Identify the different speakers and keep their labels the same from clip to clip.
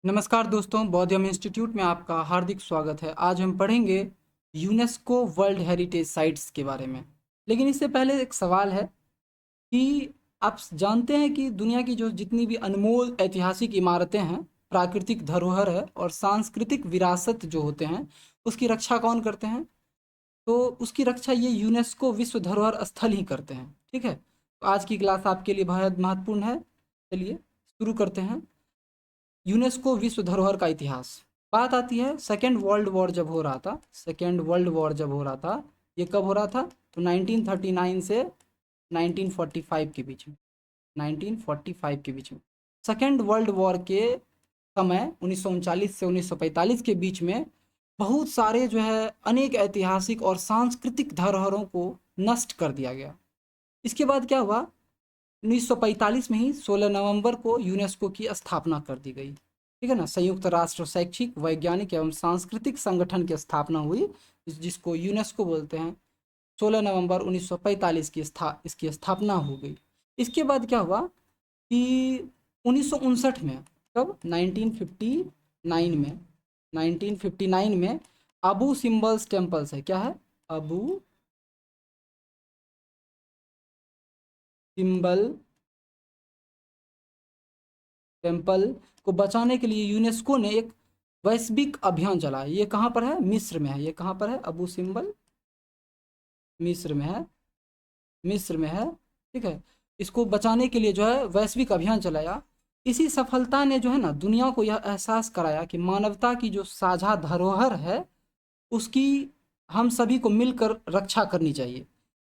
Speaker 1: नमस्कार दोस्तों, बौद्धियम इंस्टीट्यूट में आपका हार्दिक स्वागत है। आज हम पढ़ेंगे यूनेस्को वर्ल्ड हेरिटेज साइट्स के बारे में। लेकिन इससे पहले एक सवाल है कि आप जानते हैं कि दुनिया की जो जितनी भी अनमोल ऐतिहासिक इमारतें हैं, प्राकृतिक धरोहर है और सांस्कृतिक विरासत जो होते हैं, उसकी रक्षा कौन करते हैं? तो उसकी रक्षा ये यूनेस्को विश्व धरोहर स्थल ही करते हैं। ठीक है, तो आज की क्लास आपके लिए बेहद महत्वपूर्ण है। चलिए शुरू करते हैं। यूनेस्को विश्व धरोहर का इतिहास। बात आती है सेकेंड वर्ल्ड वॉर जब हो रहा था। सेकेंड वर्ल्ड वॉर जब हो रहा था, ये कब हो रहा था? तो 1939 से 1945 के बीच में। 1945 के बीच में सेकेंड वर्ल्ड वॉर के समय 1939 से 1945 के बीच में बहुत सारे जो है अनेक ऐतिहासिक और सांस्कृतिक धरोहरों को नष्ट कर दिया गया। इसके बाद क्या हुआ? 1945 में ही 16 नवंबर को यूनेस्को की स्थापना कर दी गई। ठीक है ना, संयुक्त राष्ट्र शैक्षिक वैज्ञानिक एवं सांस्कृतिक संगठन की स्थापना हुई, जिसको यूनेस्को बोलते हैं। 16 नवंबर 1945 की इसकी स्थापना हो गई। इसके बाद क्या हुआ कि 1959 में, कब? 1959 में, 1959 में अबू सिम्बल्स टेम्पल्स है। क्या है? अबू सिम्बल टेम्पल को बचाने के लिए यूनेस्को ने एक वैश्विक अभियान चलाया। ये कहाँ पर है? मिस्र में है। ये कहाँ पर है? अबू सिम्बल मिस्र में है। मिस्र में है। ठीक है, इसको बचाने के लिए जो है वैश्विक अभियान चलाया। इसी सफलता ने जो है ना दुनिया को यह एहसास कराया कि मानवता की जो साझा धरोहर है, उसकी हम सभी को मिलकर रक्षा करनी चाहिए।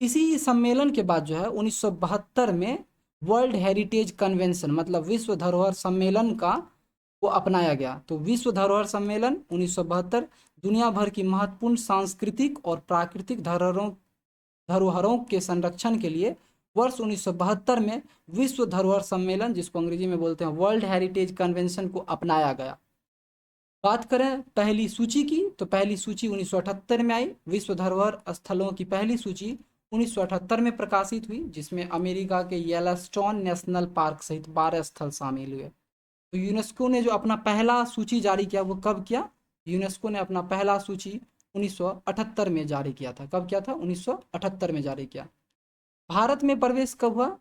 Speaker 1: इसी सम्मेलन के बाद जो है 1972 में वर्ल्ड हेरिटेज कन्वेंशन, मतलब विश्व धरोहर सम्मेलन का वो अपनाया गया। तो विश्व धरोहर सम्मेलन 1972 दुनिया भर की महत्वपूर्ण सांस्कृतिक और प्राकृतिक धरोहरों धरोहरों के संरक्षण के लिए वर्ष 1972 में विश्व धरोहर सम्मेलन, जिसको अंग्रेजी में बोलते हैं वर्ल्ड हेरिटेज कन्वेंशन, को अपनाया गया। बात करें पहली सूची की, तो पहली सूची 1978 में आई। विश्व धरोहर स्थलों की पहली सूची 1978 में प्रकाशित हुई, जिसमें अमेरिका के येलोस्टोन नेशनल पार्क सहित 12 स्थल शामिल हुए। तो यूनेस्को ने जो अपना पहला सूची जारी किया, वो कब किया? यूनेस्को ने अपना पहला सूची 1978 में जारी किया था। कब किया था? 1978 में जारी किया। भारत में प्रवेश कब हुआ?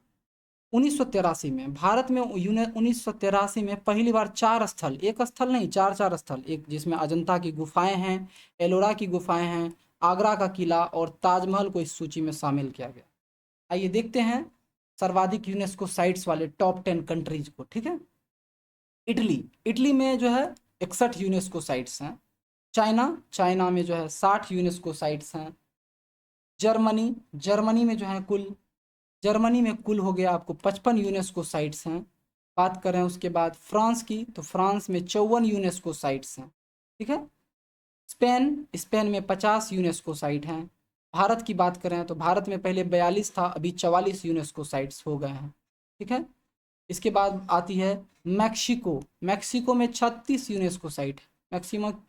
Speaker 1: 1983 में। भारत में 1983 में पहली बार 4 स्थल, एक स्थल नहीं, चार चार स्थल, एक जिसमें अजंता की गुफाएं हैं, एलोरा की गुफाएं हैं, आगरा का किला और ताजमहल को इस सूची में शामिल किया गया। आइए देखते हैं सर्वाधिक यूनेस्को साइट्स वाले टॉप 10 कंट्रीज को। ठीक है, इटली। इटली में जो है 61 यूनेस्को साइट्स हैं। चाइना, चाइना में जो है 60 यूनेस्को साइट्स हैं। जर्मनी, जर्मनी में जो है कुल, जर्मनी में कुल हो गया आपको 55 यूनेस्को साइट्स हैं। बात करें उसके बाद फ्रांस की, तो फ्रांस में 54 यूनेस्को साइट्स हैं। ठीक है, स्पेन, स्पेन में 50 यूनेस्को साइट हैं। भारत की बात करें तो भारत में पहले 42 था, अभी 44 यूनेस्को साइट्स हो गए हैं। ठीक है, इसके बाद आती है मैक्सिको। मैक्सिको में 36 यूनेस्को साइट है।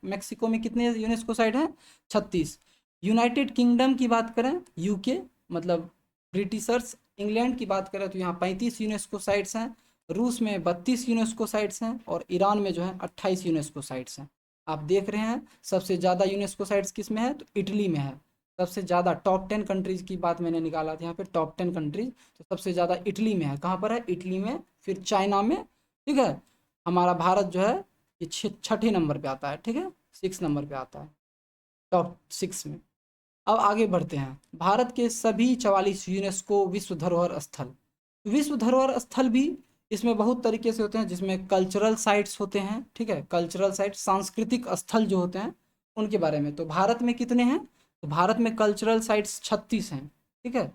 Speaker 1: मैक्सिको में कितने यूनेस्को साइट हैं? 36। यूनाइटेड किंगडम की बात करें, यूके मतलब ब्रिटिशर्स, इंग्लैंड की बात करें तो यहाँ 35 यूनेस्को साइट्स हैं। रूस में 32 यूनेस्को साइट्स हैं और ईरान में जो है 28 यूनेस्को साइट्स हैं। आप देख रहे हैं सबसे ज़्यादा यूनेस्को साइट्स किस में है? तो इटली में है। सबसे ज़्यादा टॉप 10 कंट्रीज़ की बात मैंने निकाला था यहाँ पे, टॉप 10 कंट्रीज, तो सबसे ज़्यादा इटली में है। कहाँ पर है? इटली में, फिर चाइना में। ठीक है, हमारा भारत जो है ये छठे नंबर पे आता है। ठीक है, 6 नंबर पे आता है टॉप 6 में। अब आगे बढ़ते हैं। भारत के सभी 44 यूनेस्को विश्व धरोहर स्थल। विश्व धरोहर स्थल भी इसमें बहुत तरीके से होते हैं, जिसमें कल्चरल साइट्स होते हैं। ठीक है, कल्चरल साइट, सांस्कृतिक स्थल जो होते हैं उनके बारे में। तो भारत में कितने हैं? तो भारत में कल्चरल साइट्स 36 हैं। ठीक है,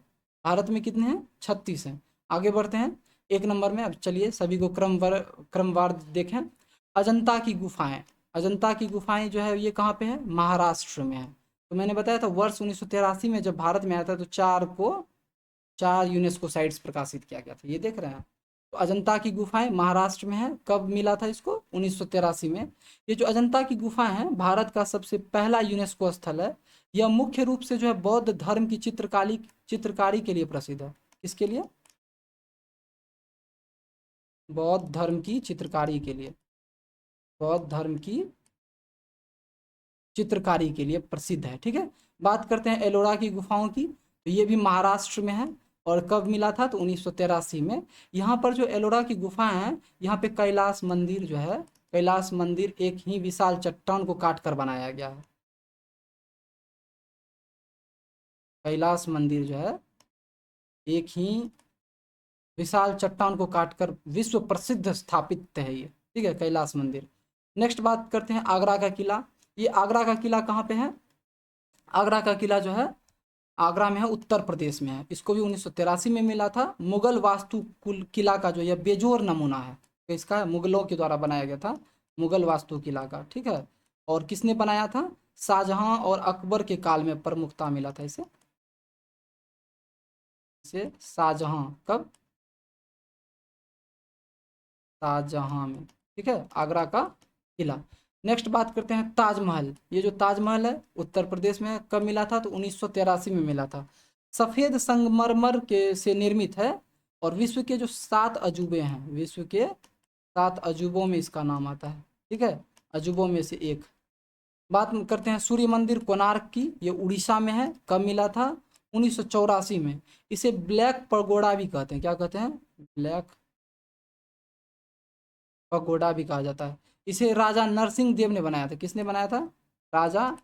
Speaker 1: भारत में कितने हैं? 36 हैं। आगे बढ़ते हैं एक नंबर में। अब चलिए सभी को क्रमवार देखें। अजंता की गुफाएं। अजंता की गुफाएं जो है ये कहाँ पे है? महाराष्ट्र में है। तो मैंने बताया था वर्ष 1983 में जब भारत में आया था तो 4 यूनेस्को साइट्स प्रकाशित किया गया था। ये देख रहे हैं, तो अजंता की गुफाएं महाराष्ट्र में है। कब मिला था इसको? 1983 में। ये जो अजंता की गुफाएं हैं भारत का सबसे पहला यूनेस्को स्थल है। यह मुख्य रूप से जो है बौद्ध धर्म की चित्रकारी के लिए प्रसिद्ध है। किसके लिए? बौद्ध धर्म की चित्रकारी के लिए। बौद्ध धर्म की चित्रकारी के लिए प्रसिद्ध है। ठीक है, बात करते हैं एलोरा की गुफाओं की, तो ये भी महाराष्ट्र में है और कब मिला था, तो 1983 में। यहाँ पर जो एलोरा की गुफाएं हैं, यहाँ पे कैलाश मंदिर जो है, कैलाश मंदिर एक ही विशाल चट्टान को काट कर बनाया गया है। कैलाश मंदिर जो है एक ही विशाल चट्टान को काटकर विश्व प्रसिद्ध स्थापित है ये। ठीक है, कैलाश मंदिर। नेक्स्ट बात करते हैं आगरा का किला। ये आगरा का किला कहाँ पे है? आगरा का किला जो है आगरा में है, उत्तर प्रदेश में है। इसको भी 1983 में मिला था। मुगल वास्तु कुल किला का जो यह बेजोर नमूना है, तो इसका मुगलों के द्वारा बनाया गया था, मुगल वास्तु किला का। ठीक है, और किसने बनाया था? शाहजहां और अकबर के काल में प्रमुखता मिला था इसे शाहजहां, कब? शाहजहां में। ठीक है, आगरा का किला। नेक्स्ट बात करते हैं ताजमहल। ये जो ताजमहल है उत्तर प्रदेश में कब मिला था, तो 1983 में मिला था। सफ़ेद संगमरमर के से निर्मित है और विश्व के जो 7 अजूबे हैं, विश्व के 7 अजूबों में इसका नाम आता है। ठीक है, अजूबों में से एक। बात करते हैं सूर्य मंदिर कोणार्क की। ये उड़ीसा में है। कब मिला था? 1984 में। इसे ब्लैक पगोड़ा भी कहते हैं। क्या कहते हैं? ब्लैक पगोड़ा भी कहा जाता है। इसे राजा नरसिंह देव ने बनाया था। किसने बनाया था? राजा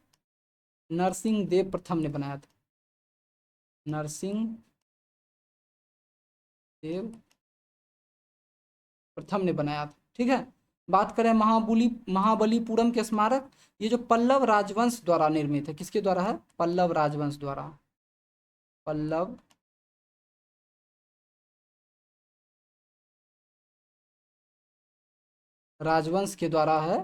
Speaker 1: नरसिंह देव प्रथम ने बनाया था। नरसिंह देव प्रथम ने बनाया था। ठीक है, बात करें महाबलीपुरम के स्मारक। ये जो पल्लव राजवंश द्वारा निर्मित है। किसके द्वारा है? पल्लव राजवंश द्वारा। पल्लव राजवंश के द्वारा है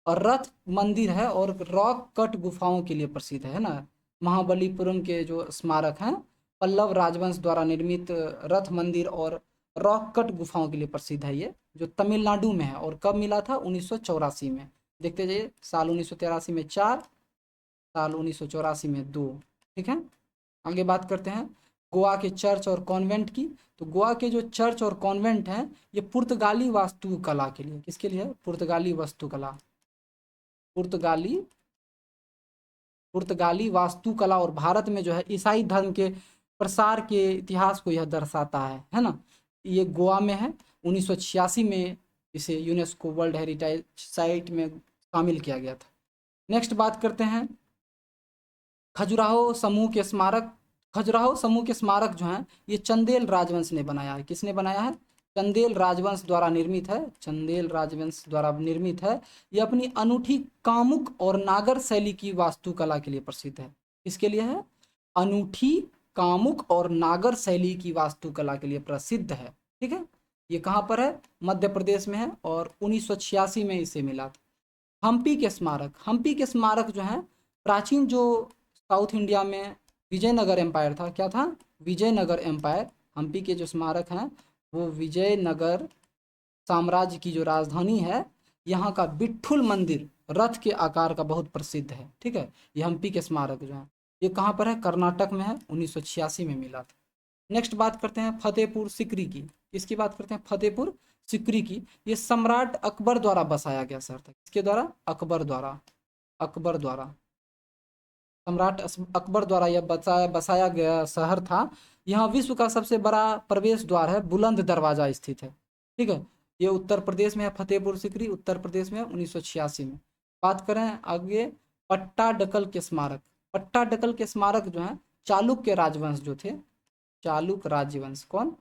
Speaker 1: और रथ मंदिर है और रॉक कट गुफाओं के लिए प्रसिद्ध है ना। महाबलीपुरम के जो स्मारक हैं पल्लव राजवंश द्वारा निर्मित रथ मंदिर और रॉक कट गुफाओं के लिए प्रसिद्ध है। ये जो तमिलनाडु में है। और कब मिला था? 1984 में। देखते जाइए, साल 1983 में 4, साल 1984 में 2। ठीक है, आगे बात करते हैं गोवा के चर्च और कॉन्वेंट की। तो गोवा के जो चर्च और कॉन्वेंट हैं ये पुर्तगाली वास्तुकला के लिए, किसके लिए है? पुर्तगाली वास्तुकला, पुर्तगाली पुर्तगाली वास्तुकला। और भारत में जो है ईसाई धर्म के प्रसार के इतिहास को यह दर्शाता है ना। ये गोवा में है। 1986 में इसे यूनेस्को वर्ल्ड हेरिटेज साइट में शामिल किया गया था। नेक्स्ट बात करते हैं खजुराहो समूह के स्मारक। खजुराहो समूह के स्मारक जो हैं ये चंदेल राजवंश ने बनाया है। किसने बनाया है? चंदेल राजवंश द्वारा निर्मित है। चंदेल राजवंश द्वारा निर्मित है। ये अपनी अनूठी कामुक और नागर शैली की वास्तुकला के लिए प्रसिद्ध है। किसके लिए है? अनूठी कामुक और नागर शैली की वास्तुकला के लिए प्रसिद्ध है। ठीक है, ये कहाँ पर है? मध्य प्रदेश में है और 1986 में इसे मिला था। हम्पी के स्मारक। हम्पी के स्मारक जो हैं प्राचीन जो साउथ इंडिया में विजयनगर एम्पायर था, क्या था? विजयनगर एम्पायर। हम्पी के जो स्मारक हैं वो विजयनगर साम्राज्य की जो राजधानी है, यहाँ का बिट्ठुल मंदिर रथ के आकार का बहुत प्रसिद्ध है। ठीक है, ये हम्पी के स्मारक जो है ये कहाँ पर है? कर्नाटक में है। 1986 में मिला था। नेक्स्ट बात करते हैं फतेहपुर सिकरी की। इसकी बात करते हैं फतेहपुर सिकरी की। ये सम्राट अकबर द्वारा बसाया गया शहर था। किसके द्वारा? अकबर द्वारा। अकबर द्वारा, सम्राट अकबर द्वारा यह बसाया गया शहर था। यहाँ विश्व का सबसे बड़ा प्रवेश द्वार है, बुलंद दरवाजा स्थित है। ठीक है, ये उत्तर प्रदेश में है। फतेहपुर सिकरी उत्तर प्रदेश में है, 1986 में। बात करें आगे पट्टाडकल के स्मारक। पट्टाडकल के स्मारक जो है चालुक्य राजवंश जो थे, चालुक्य राजवंश, कौन?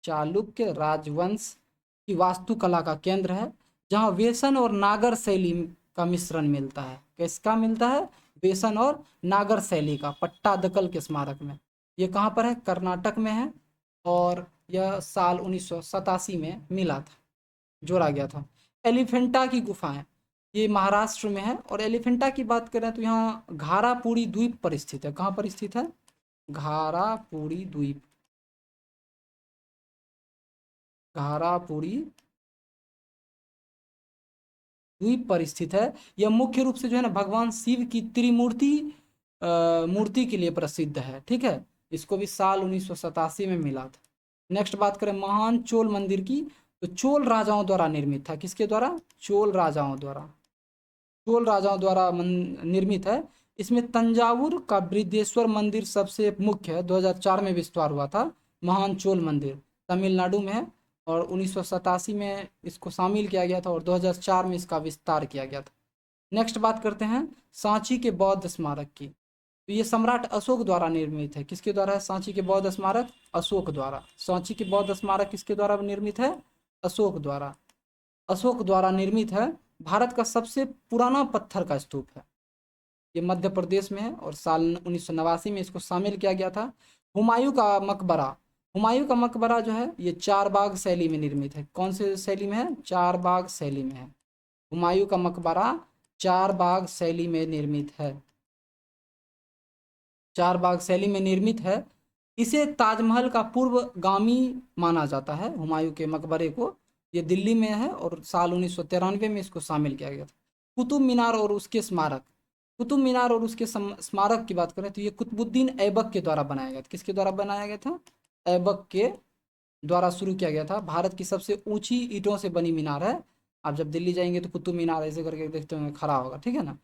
Speaker 1: चालुक्य राजवंश की वास्तुकला का केंद्र है, जहाँ वेसन और नागर शैली का मिश्रण मिलता है। किसका मिलता है? वेसन और नागर शैली का। पट्टादकल के स्मारक में। ये कहाँ पर है? कर्नाटक में है और यह साल 1987 में मिला था, जोड़ा गया था। एलिफेंटा की गुफाएं, ये महाराष्ट्र में है। और एलिफेंटा की बात करें तो यहाँ घारापुरी द्वीप पर स्थित है। कहाँ पर स्थित है? घारापुरी द्वीप, घारापुरी द्वीप पर स्थित है। यह मुख्य रूप से जो है ना भगवान शिव की त्रिमूर्ति मूर्ति के लिए प्रसिद्ध है। ठीक है, इसको भी साल 1987 में मिला था। नेक्स्ट बात करें महान चोल मंदिर की। तो तो चोल राजाओं द्वारा निर्मित था। किसके द्वारा? चोल राजाओं द्वारा। चोल राजाओं द्वारा निर्मित है। इसमें तंजावुर का बृहदेश्वर मंदिर सबसे मुख्य है। 2004 में विस्तार हुआ था। महान चोल मंदिर तमिलनाडु में है और 1987 में इसको शामिल किया गया था और 2004 में इसका विस्तार किया गया था। नेक्स्ट बात करते हैं सांची के बौद्ध स्मारक की। तो ये सम्राट अशोक द्वारा निर्मित है। किसके द्वारा है सांची के बौद्ध स्मारक? अशोक द्वारा। सांची के बौद्ध स्मारक किसके द्वारा निर्मित है? अशोक द्वारा। अशोक द्वारा निर्मित है। भारत का सबसे पुराना पत्थर का स्तूप है। ये मध्य प्रदेश में है और साल 1989 में इसको शामिल किया गया था। हुमायूं का मकबरा। हुमायूं का मकबरा जो है ये चार बाग शैली में निर्मित है। कौन से शैली में है? चार बाग शैली में है। हुमायूं का मकबरा चार बाग शैली में निर्मित है। चार बाग शैली में निर्मित है। इसे ताजमहल का पूर्वगामी माना जाता है। हुमायूं के मकबरे को। ये दिल्ली में है और साल 1993 में इसको शामिल किया गया था। कुतुब मीनार और उसके स्मारक। कुतुब मीनार और उसके स्मारक की बात करें तो ये कुतुबुद्दीन ऐबक के द्वारा बनाया गया था। किसके द्वारा बनाया गया था? ऐबक के द्वारा शुरू किया गया था। भारत की सबसे ऊंची ईंटों से बनी मीनार है। आप जब दिल्ली जाएंगे तो कुतुब मीनार ऐसे करके देखते होंगे खड़ा होगा, ठीक है ना।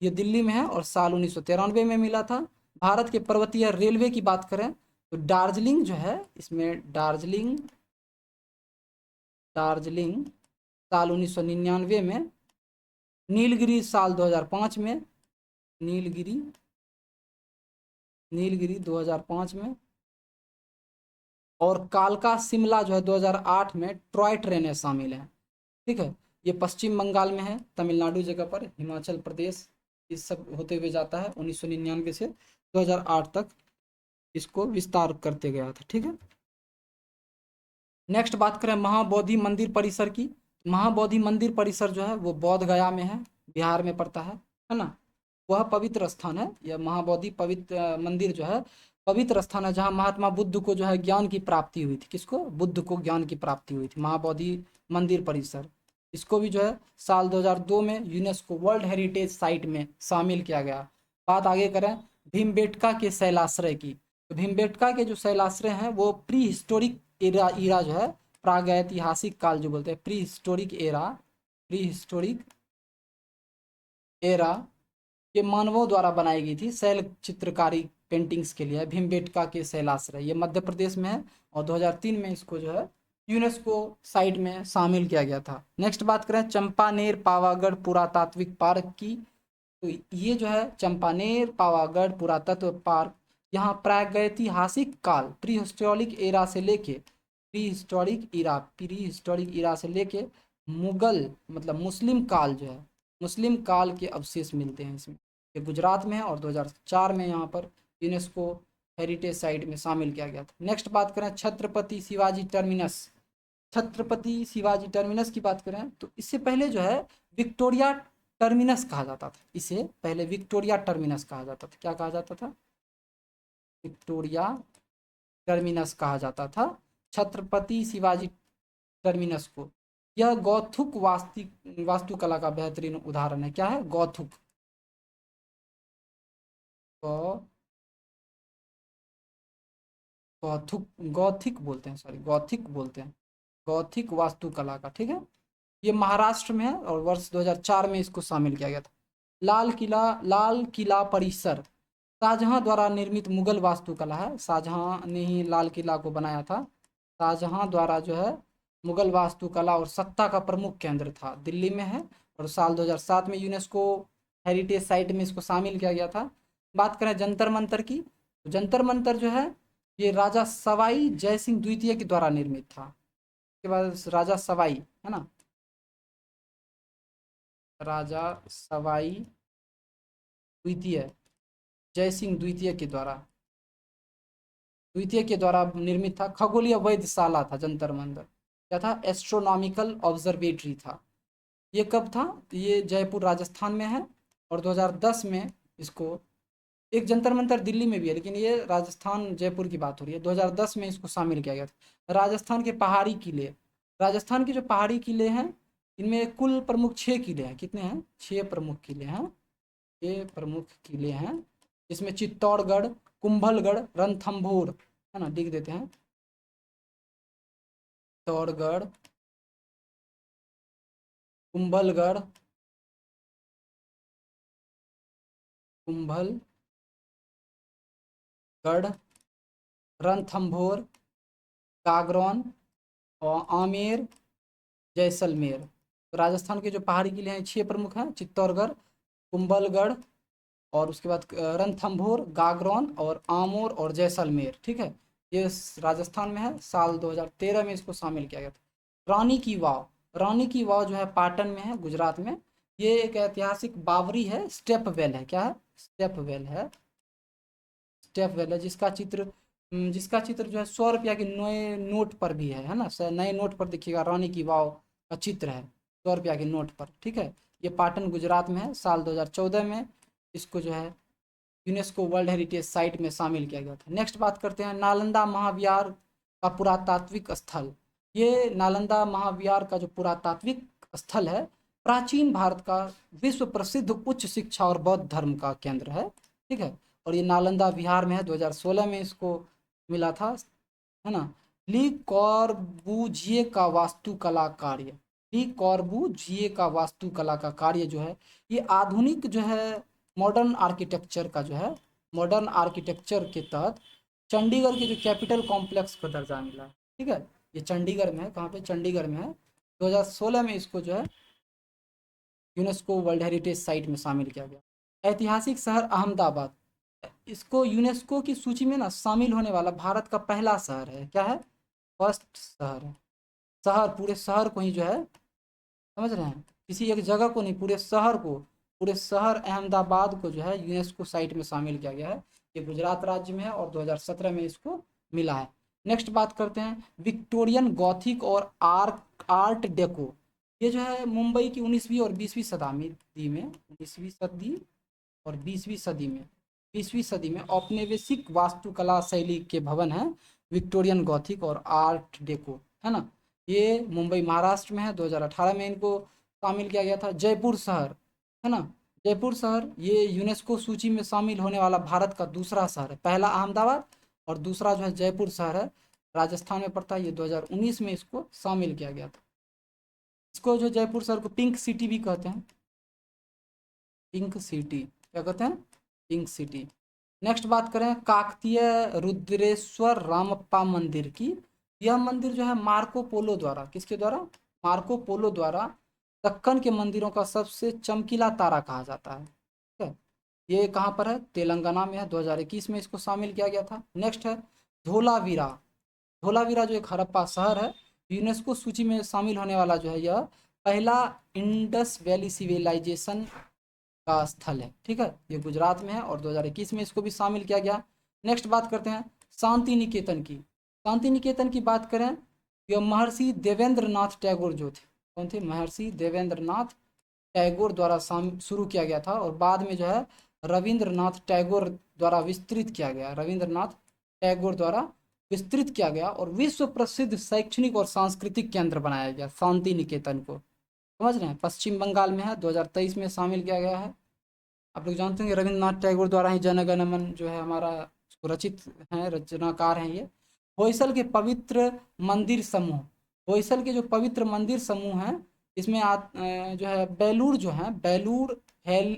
Speaker 1: ये दिल्ली में है और साल 1993 में मिला था। भारत के पर्वतीय रेलवे की बात करें तो दार्जिलिंग जो है इसमें दार्जिलिंग दार्जिलिंग साल 1999 में, नीलगिरी साल 2005 में, नीलगिरी नीलगिरी 2005 में, और कालका शिमला जो है 2008 में ट्रॉय ट्रेनें शामिल हैं। ठीक है। ये पश्चिम बंगाल में है, तमिलनाडु जगह पर, हिमाचल प्रदेश इस सब होते हुए जाता है। 1999 से 2008 तक इसको विस्तार करते गया था। ठीक है। नेक्स्ट बात करें महाबोधि मंदिर परिसर की। महाबोधि मंदिर परिसर जो है वो बोध गया में है, बिहार में पड़ता है ना। वह पवित्र स्थान है। यह महाबोधि पवित्र मंदिर जो है पवित्र स्थान है जहाँ महात्मा बुद्ध को जो है ज्ञान की प्राप्ति हुई थी। किसको? बुद्ध को ज्ञान की प्राप्ति हुई थी। महाबोधि मंदिर परिसर, इसको भी जो है साल 2002 में यूनेस्को वर्ल्ड हेरिटेज साइट में शामिल किया गया। बात आगे करें भीमबेटका के शैलाश्रय की। तो भीमबेटका के जो शैलाश्रय हैं वो प्री हिस्टोरिक ईरा जो है, प्रागैतिहासिक काल जो बोलते हैं, प्री हिस्टोरिक एरा के मानवों द्वारा बनाई गई थी शैल चित्रकारी पेंटिंग्स के लिए। भीमबेटका के शैलाश्रय ये मध्य प्रदेश में है और 2003 में इसको जो है यूनेस्को साइट में शामिल किया गया था। नेक्स्ट बात करें चंपानेर पावागढ़ पुरातात्विक पार्क की। तो ये जो है चंपानेर पावागढ़ पुरातत्व पार्क, यहाँ प्रागैतिहासिक काल प्री हिस्टोरिक एरा से लेके प्री हिस्टोरिक इरा से लेके मुगल मतलब मुस्लिम काल जो है, मुस्लिम काल के अवशेष मिलते हैं इसमें। ये गुजरात में है और 2004 में यहाँ पर यूनेस्को हेरिटेज साइट में शामिल किया गया था। नेक्स्ट बात करें छत्रपति शिवाजी टर्मिनस। छत्रपति शिवाजी टर्मिनस की बात करें तो इससे पहले जो है विक्टोरिया टर्मिनस कहा जाता था। इसे पहले विक्टोरिया टर्मिनस कहा जाता था। क्या कहा जाता था? विक्टोरिया टर्मिनस कहा जाता था छत्रपति शिवाजी टर्मिनस को। यह गौथुक वास्तुकला का बेहतरीन उदाहरण है। क्या है? गौथुक गौथुक गौथिक बोलते हैं, सॉरी गौथिक बोलते हैं, गौथिक वास्तुकला का। ठीक है। ये महाराष्ट्र में है और वर्ष 2004 में इसको शामिल किया गया था। लाल किला परिसर शाहजहां द्वारा निर्मित मुगल वास्तुकला है। शाहजहां ने ही लाल किला को बनाया था। शाहजहां द्वारा जो है मुगल वास्तुकला और सत्ता का प्रमुख केंद्र था। दिल्ली में है और साल 2007 में यूनेस्को हेरिटेज साइट में इसको शामिल किया गया था। बात करें जंतर मंतर की, तो जंतर मंतर जो है ये राजा सवाई जय सिंह द्वितीय के द्वारा निर्मित था। उसके बाद राजा सवाई है ना, राजा सवाई द्वितीय जय सिंह द्वितीय के द्वारा निर्मित था। खगोलीय वैधशाला था जंतर मंतर। क्या था? एस्ट्रोनॉमिकल ऑब्जर्वेटरी था। ये कब था? ये जयपुर राजस्थान में है और 2010 में इसको, एक जंतर मंतर दिल्ली में भी है लेकिन ये राजस्थान जयपुर की बात हो रही है, 2010 में इसको शामिल किया गया था। राजस्थान के पहाड़ी किले, राजस्थान के जो पहाड़ी किले हैं इनमें कुल प्रमुख 6 किले हैं। कितने हैं? 6 प्रमुख किले हैं। 6 प्रमुख किले हैं इसमें चित्तौड़गढ़, कुंभलगढ़, रणथंभौर है ना, लिख देते हैं। चित्तौड़गढ़, कुंभलगढ़, कुंभलगढ़, रणथंभौर, कागरौन और आमेर, जैसलमेर। तो राजस्थान के जो पहाड़ी किले हैं 6 प्रमुख हैं, चित्तौड़गढ़, कुंभलगढ़, और उसके बाद रणथंभौर, गागरौन और आमोर और जैसलमेर। ठीक है, ये राजस्थान में है। साल 2013 में इसको शामिल किया गया था। रानी की वाव, रानी की वाव जो है पाटन में है, गुजरात में। ये एक ऐतिहासिक बावरी है, स्टेप वेल है। क्या है? स्टेप वेल है, स्टेप वेल है, जिसका चित्र जो है 100 रुपया के नए नोट पर भी है ना। नए नोट पर देखिएगा रानी की वाव का चित्र है, 100 रुपया के नोट पर। ठीक है, ये पाटन गुजरात में है। साल 2014 में इसको जो है यूनेस्को वर्ल्ड हेरिटेज साइट में शामिल किया गया था। नेक्स्ट बात करते हैं नालंदा महाविहार का पुरातात्विक स्थल। ये नालंदा महाविहार का जो पुरातात्विक स्थल है, प्राचीन भारत का विश्व प्रसिद्ध उच्च शिक्षा और बौद्ध धर्म का केंद्र है। ठीक है, और ये नालंदा बिहार में है। 2016 में इसको मिला था, है ना। ली कॉर्बूजिए का वास्तुकला कार्य, ली कॉर्बूजिए का वास्तुकला का कार्य जो है, ये आधुनिक जो है मॉडर्न आर्किटेक्चर का जो है, मॉडर्न आर्किटेक्चर के तहत चंडीगढ़ के जो कैपिटल कॉम्प्लेक्स को दर्जा मिला है। ठीक है, ये चंडीगढ़ में है। कहाँ पे? चंडीगढ़ में है। 2016 में इसको जो है यूनेस्को वर्ल्ड हेरिटेज साइट में शामिल किया गया। ऐतिहासिक शहर अहमदाबाद, इसको यूनेस्को की सूची में ना शामिल होने वाला भारत का पहला शहर है। क्या है? फर्स्ट शहर है। शहर, पूरे शहर को ही जो है, समझ रहे हैं, किसी एक जगह को नहीं, पूरे शहर को, पूरे शहर अहमदाबाद को जो है यूनेस्को साइट में शामिल किया गया है। ये गुजरात राज्य में है और 2017 में इसको मिला है। नेक्स्ट बात करते हैं विक्टोरियन गॉथिक और आर्ट डेको। ये जो है मुंबई की 19वीं और 20वीं शताब्दी में, 19वीं सदी और 20वीं सदी में, 20वीं सदी में औपनिवेशिक वास्तुकला शैली के भवन हैं, विक्टोरियन गॉथिक और आर्ट डेको, है ना। ये मुंबई महाराष्ट्र में है। 2018 में इनको शामिल किया गया था। जयपुर शहर, है ना, जयपुर शहर ये यूनेस्को सूची में शामिल होने वाला भारत का दूसरा शहर है। पहला अहमदाबाद और दूसरा जो है जयपुर शहर है, राजस्थान में पड़ता है। ये 2019 में इसको शामिल किया गया था। इसको जो जयपुर शहर को पिंक सिटी भी कहते हैं, पिंक सिटी, क्या कहते हैं? Pink city. नेक्स्ट बात करें काकतीय रुद्रेश्वर रामप्पा मंदिर की। यह मंदिर जो है मार्को पोलो द्वारा, किसके द्वारा? मार्को पोलो द्वारा दक्कन के मंदिरों का सबसे चमकीला तारा कहा जाता है। ठीक है, ये कहाँ पर है? तेलंगाना में है। 2021 में इसको शामिल किया गया था। नेक्स्ट है धोलावीरा। धोलावीरा जो एक हड़प्पा शहर है, यूनेस्को सूची में शामिल होने वाला जो है यह पहला इंडस वैली सिविलाइजेशन का स्थल है। ठीक है, ये गुजरात में है और 2021 में इसको भी शामिल किया गया। नेक्स्ट बात करते हैं शांति निकेतन की। शांति निकेतन की बात करें, यह महर्षि देवेंद्र नाथ टैगोर जो थे, कौन थे? महर्षि देवेंद्र नाथ टैगोर द्वारा शुरू किया गया था और बाद में जो है रविंद्रनाथ टैगोर द्वारा विस्तृत किया गया। रविंद्रनाथ टैगोर द्वारा विस्तृत किया गया और विश्व प्रसिद्ध शैक्षणिक और सांस्कृतिक केंद्र बनाया गया शांति निकेतन को। समझ रहे हैं, पश्चिम बंगाल में है। 2023 में शामिल किया गया है। आप लोग जानते होंगे रविंद्रनाथ टैगोर द्वारा ही जन गण मन जो है हमारा उसको रचित हैं, रचनाकार हैं ये। होयसल के पवित्र मंदिर समूह, होयसल के जो पवित्र मंदिर समूह हैं, इसमें जो है बेलूर जो है, बेलूर,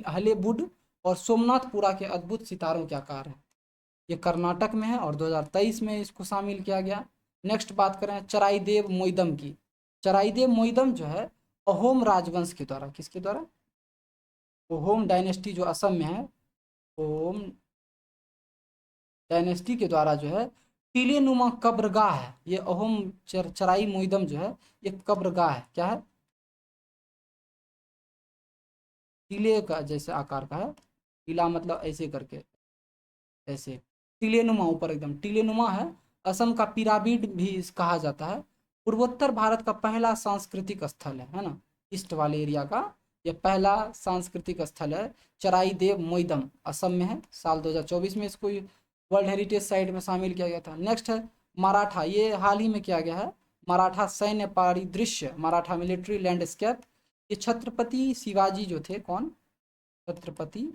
Speaker 1: हलेबुड और सोमनाथपुरा के अद्भुत सितारों के आकार है। ये कर्नाटक में है और 2023 में इसको शामिल किया गया। नेक्स्ट बात करें चराईदेव मोइदम की। चराईदेव मोइदम जो है अहोम राजवंश के द्वारा, किसके द्वारा? अहोम डायनेस्टी जो असम में है, अहोम डायनेस्टी के द्वारा जो है टीले नुमा कब्रगाह है। ये अहोम चराई मोइदम जो है ये कब्रगाह है। क्या है? टीले का जैसे आकार का है, टीला मतलब ऐसे करके, ऐसे टीले नुमा, ऊपर एकदम टीले नुमा है। असम का पिरामिड भी कहा जाता है। पूर्वोत्तर भारत का पहला सांस्कृतिक स्थल है ना, ईस्ट वाले एरिया का यह पहला सांस्कृतिक स्थल है। चराई देव मोइदम असम में है। साल 2024 में इसको वर्ल्ड हेरिटेज साइट में शामिल किया गया था। नेक्स्ट है मराठा, ये हाल ही में किया गया है। मराठा सैन्य परिदृश्य, मराठा मिलिट्री लैंडस्केप। ये छत्रपति शिवाजी जो थे, कौन? छत्रपति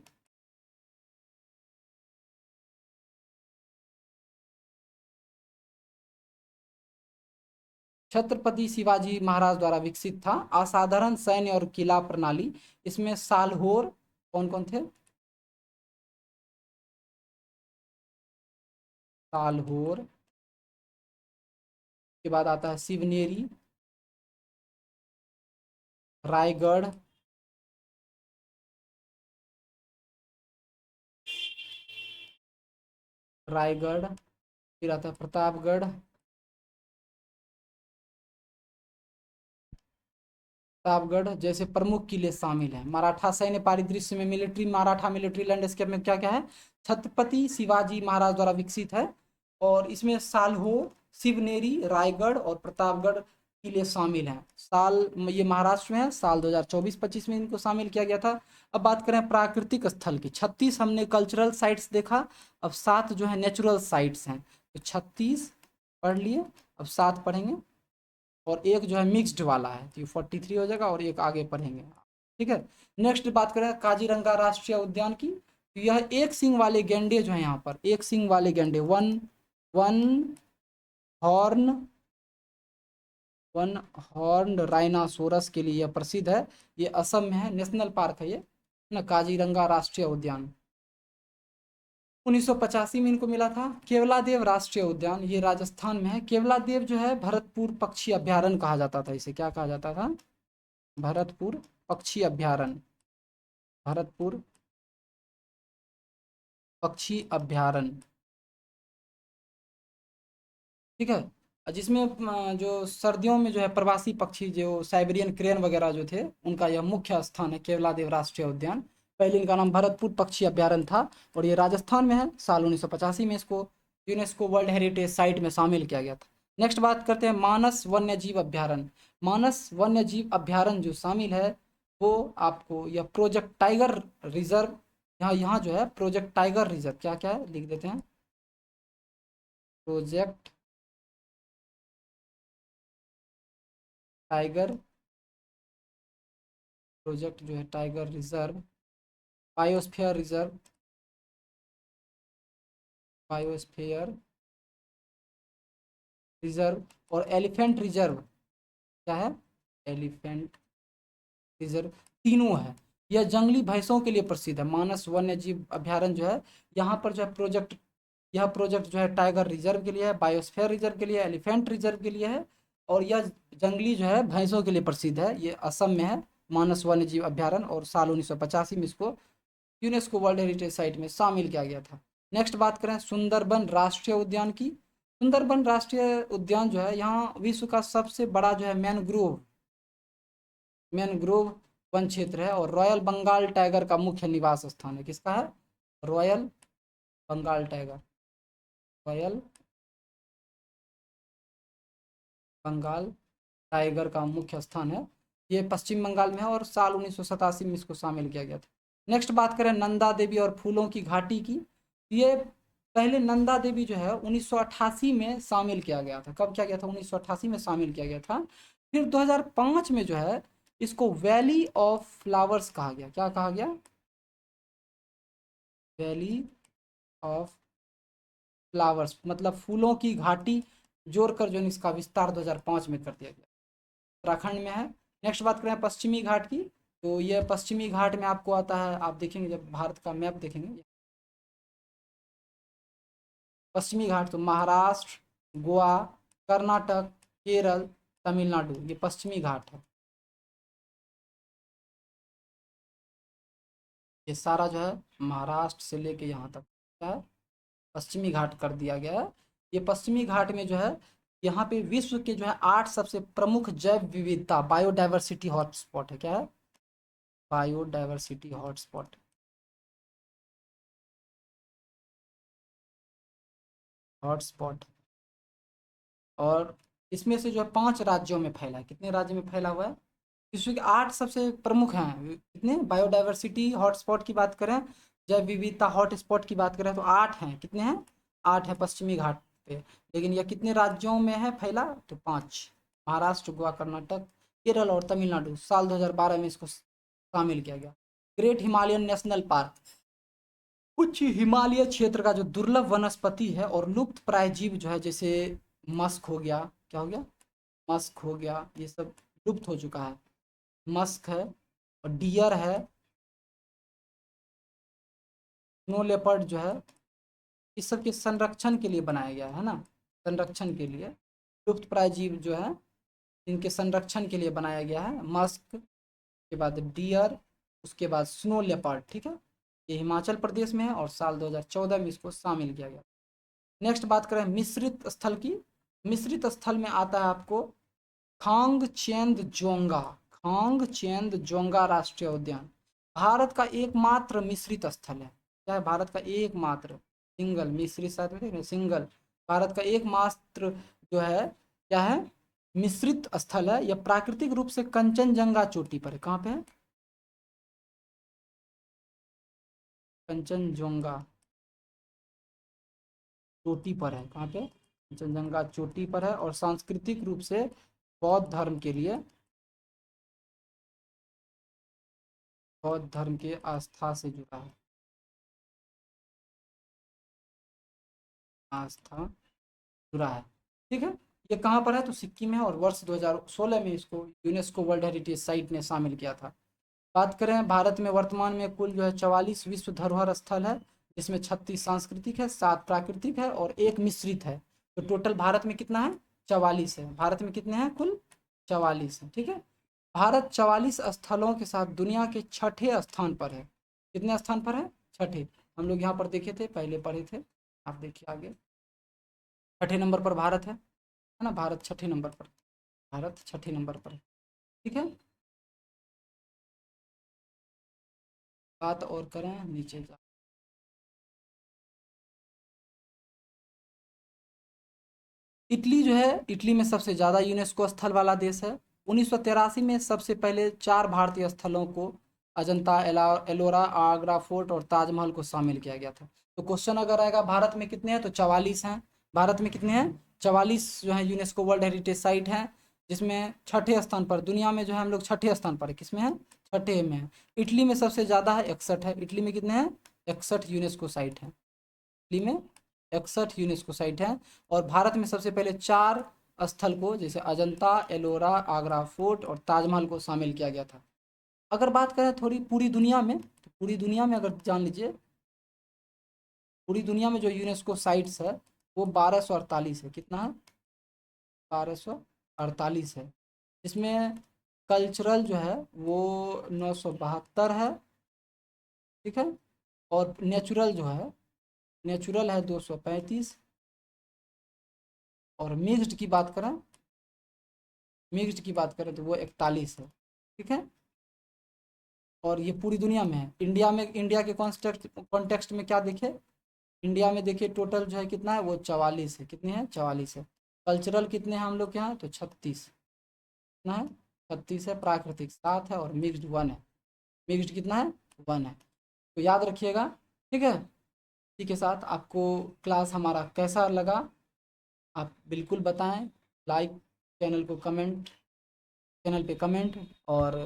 Speaker 1: छत्रपति शिवाजी महाराज द्वारा विकसित था। असाधारण सैन्य और किला प्रणाली, इसमें सालहोर कौन कौन थे? सालहोर के बाद आता है शिवनेरी, रायगढ़, रायगढ़, फिर आता है प्रतापगढ़, प्रतापगढ़ जैसे प्रमुख किले शामिल हैं। मराठा सैन्य परिदृश्य में मिलिट्री, मराठा मिलिट्री लैंडस्केप में क्या क्या है? छत्रपति शिवाजी महाराज द्वारा विकसित है, और इसमें सालहोर, शिवनेरी, रायगढ़ और प्रतापगढ़ किले शामिल हैं। साल ये महाराष्ट्र में है, साल 2024-25 में इनको शामिल किया गया था। अब बात करें प्राकृतिक स्थल की, 36 हमने कल्चरल साइट्स देखा, अब 7 जो है नेचुरल साइट्स हैं। तो 36 पढ़ लिए, अब 7 पढ़ेंगे, और एक जो है मिक्स्ड वाला है, तो ये 43 हो जाएगा, और एक आगे पढ़ेंगे। ठीक है, नेक्स्ट बात करें काजीरंगा राष्ट्रीय उद्यान की, तो यह एक सींग वाले गैंडे जो है, यहाँ पर एक सींग वाले गैंडे, one one horn one horn rhinoceros के लिए यह प्रसिद्ध है। ये असम में है, नेशनल पार्क है ये ना, काजीरंगा राष्ट्रीय उद्यान। 1985 में इनको मिला था। केवलादेव राष्ट्रीय उद्यान, ये राजस्थान में है। केवलादेव जो है भरतपुर पक्षी अभ्यारण्य कहा जाता था, इसे क्या कहा जाता था? भरतपुर पक्षी अभ्यारण्य, भरतपुर पक्षी अभ्यारण्य। ठीक है, जिसमें जो सर्दियों में जो है प्रवासी पक्षी, जो साइबेरियन क्रेन वगैरह जो थे, उनका यह मुख्य स्थान है केवलादेव राष्ट्रीय उद्यान। पहले इनका नाम भरतपुर पक्षी अभ्यारण्य था, और ये राजस्थान में है। साल 1985 में इसको यूनेस्को वर्ल्ड हेरिटेज साइट में शामिल किया गया था। नेक्स्ट बात करते हैं मानस वन्य जीव अभ्यारण्य। मानस वन्य जीव अभ्यारण्य जो शामिल है, वो आपको यह प्रोजेक्ट टाइगर रिजर्व, यहाँ यहाँ जो है प्रोजेक्ट टाइगर रिजर्व, क्या क्या है लिख देते हैं, प्रोजेक्ट टाइगर, प्रोजेक्ट जो है tiger reserve, biosphere reserve, biosphere reserve, और एलिफेंट रिजर्व, क्या है? एलिफेंट रिजर्व, तीनों है। यह जंगली भैंसों के लिए प्रसिद्ध है। मानस वन्य जीव अभ्यारण्य जो है, यहाँ पर जो है प्रोजेक्ट, यह प्रोजेक्ट जो है टाइगर रिजर्व के लिए है, बायोस्फीयर रिजर्व के लिए, एलिफेंट रिजर्व के लिए है, और यह जंगली जो है भैंसों के लिए प्रसिद्ध है। ये असम में है, मानस वन्य जीव अभ्यारण्य, और साल 1985 में इसको यूनेस्को वर्ल्ड हेरिटेज साइट में शामिल किया गया था। नेक्स्ट बात करें सुंदरबन राष्ट्रीय उद्यान की। सुंदरबन राष्ट्रीय उद्यान जो है, यहाँ विश्व का सबसे बड़ा जो है मैनग्रोव वन क्षेत्र है, और रॉयल बंगाल टाइगर का मुख्य निवास स्थान है। किसका है? Royal Bengal tiger, royal Bengal tiger का मुख्य स्थान है। ये पश्चिम बंगाल में है, और साल 1987 में इसको शामिल किया गया था। नेक्स्ट बात करें नंदा देवी और फूलों की घाटी की। ये पहले नंदा देवी जो है 1988 में शामिल किया गया था। कब किया गया था? 1988 में शामिल किया गया था। फिर 2005 में जो है इसको वैली ऑफ फ्लावर्स कहा गया। क्या कहा गया? वैली ऑफ फ्लावर्स, मतलब फूलों की घाटी जोड़कर जो है इसका विस्तार 2005 में कर दिया गया। उत्तराखंड में है। नेक्स्ट बात करें पश्चिमी घाट की, तो ये पश्चिमी घाट में आपको आता है, आप देखेंगे जब भारत का मैप देखेंगे, पश्चिमी घाट तो महाराष्ट्र, गोवा, कर्नाटक, केरल, तमिलनाडु, ये पश्चिमी घाट है। ये सारा जो है महाराष्ट्र से लेके यहाँ तक क्या है, पश्चिमी घाट कर दिया गया है। ये पश्चिमी घाट में जो है, यहाँ पे विश्व के जो है 8 सबसे प्रमुख जैव विविधता, बायोडाइवर्सिटी हॉटस्पॉट है। क्या है? Biodiversity hotspot, hotspot. और इसमें से जो है 5 राज्यों में फैला है। कितने राज्य में फैला हुआ है? विश्व के 8 सबसे प्रमुख हैं। कितने? बायोडाइवर्सिटी हॉटस्पॉट की बात करें, जैव विविधता हॉटस्पॉट की बात करें, तो 8 हैं। कितने हैं? 8 हैं पश्चिमी घाट पे। लेकिन यह कितने राज्यों में है फैला? तो 5, महाराष्ट्र, गोवा, कर्नाटक, केरल और तमिलनाडु। साल 2012 में इसको शामिल किया गया। ग्रेट हिमालयन नेशनल पार्क, उच्च हिमालय क्षेत्र का जो दुर्लभ वनस्पति है और लुप्त प्राय जीव जो है, जैसे मस्क हो गया, क्या हो गया? मस्क हो गया, ये सब लुप्त हो चुका है। मस्क है और डियर है, स्नो लेपर्ड जो है, इस सब के संरक्षण के लिए बनाया गया है ना, संरक्षण के लिए, लुप्त प्राय जीव जो है इनके संरक्षण के लिए बनाया गया है। मस्क के बाद डियर, उसके बाद स्नो लेपर्ड, ठीक है। ये हिमाचल प्रदेश में है और साल 2014 में इसको शामिल किया गया। नेक्स्ट बात करें मिश्रित स्थल की। मिश्रित स्थल में आता है आपको खांगचेंदजोंगा, खांगचेंदजोंगा राष्ट्रीय उद्यान। भारत का एकमात्र मिश्रित स्थल है। क्या है? भारत का एकमात्र, सिंगल, मिश्रित साथ में सिंगल, भारत का एकमात्र जो है क्या है, मिश्रित स्थल है। यह प्राकृतिक रूप से कंचनजंगा चोटी पर है। कहाँ पे है? कंचनजंगा चोटी पर है। कहाँ पे? कंचनजंगा चोटी पर है और सांस्कृतिक रूप से बौद्ध धर्म के लिए, बौद्ध धर्म के आस्था से जुड़ा है, आस्था जुड़ा है, ठीक है। ये कहाँ पर है? तो सिक्किम में है और वर्ष 2016 में इसको यूनेस्को वर्ल्ड हेरिटेज साइट ने शामिल किया था। बात करें भारत में वर्तमान में कुल जो है 44 विश्व धरोहर स्थल है, जिसमें 36 सांस्कृतिक है, 7 प्राकृतिक है और 1 मिश्रित है। तो टोटल भारत में कितना है? 44 है। भारत में कितने हैं? कुल 44 है, ठीक है। भारत 44 स्थलों के साथ दुनिया के छठे स्थान पर है। कितने स्थान पर है? छठे। हम लोग यहाँ पर देखे थे, पहले पढ़े थे, आप देखिए आगे। छठे नंबर पर भारत है ना, भारत छठे नंबर पर, भारत छठे नंबर पर है, ठीक है। बात और करें नीचे जा, इटली जो है, इटली में सबसे ज़्यादा यूनेस्को स्थल वाला देश है। 1983 में सबसे पहले 4 भारतीय स्थलों को, अजंता, एलोरा, आगरा फोर्ट और ताजमहल को शामिल किया गया था। तो क्वेश्चन अगर आएगा भारत में कितने हैं, तो 44 हैं। भारत में कितने हैं? 44 जो है यूनेस्को वर्ल्ड हेरिटेज साइट हैं, जिसमें छठे स्थान पर, दुनिया में जो है हम लोग छठे स्थान पर है। किसमें है? छठे में है। इटली में सबसे ज़्यादा है, 61 है। इटली में कितने हैं? 61 यूनेस्को साइट हैं। इटली में 61 यूनेस्को साइट है। और भारत में सबसे पहले 4 स्थल को, जैसे अजंता, एलोरा, आगरा फोर्ट और ताजमहल को शामिल किया गया था। अगर बात करें थोड़ी पूरी दुनिया में, तो पूरी दुनिया में अगर जान लीजिए, पूरी दुनिया में जो यूनेस्को साइट्स है वो 1248 है। कितना है? 1248 है। इसमें कल्चरल जो है वो 972 है, ठीक है। और नेचुरल जो है, नेचुरल है 235। और मिक्स्ड की बात करें, मिक्स्ड की बात करें तो वो 41 है, ठीक है। और ये पूरी दुनिया में है। इंडिया में, इंडिया के कॉन्टेक्स्ट में क्या देखे, इंडिया में देखिए टोटल जो है कितना है, वो 44 है। कितने हैं? 44 है। कल्चरल कितने हैं हम लोग के यहाँ? तो 36। कितना है? 36 है। प्राकृतिक 7 है और मिक्स्ड 1 है। मिक्स्ड कितना है? 1 है। तो याद रखिएगा, ठीक है। इसी के साथ आपको क्लास हमारा कैसा लगा आप बिल्कुल बताएं। लाइक, चैनल को कमेंट, चैनल पे कमेंट और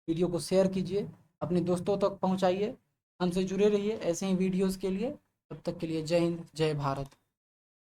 Speaker 1: वीडियो को शेयर कीजिए, अपने दोस्तों तक पहुंचाइए। हमसे जुड़े रहिए ऐसे ही वीडियोस के लिए। तब तक के लिए जय हिंद, जय भारत।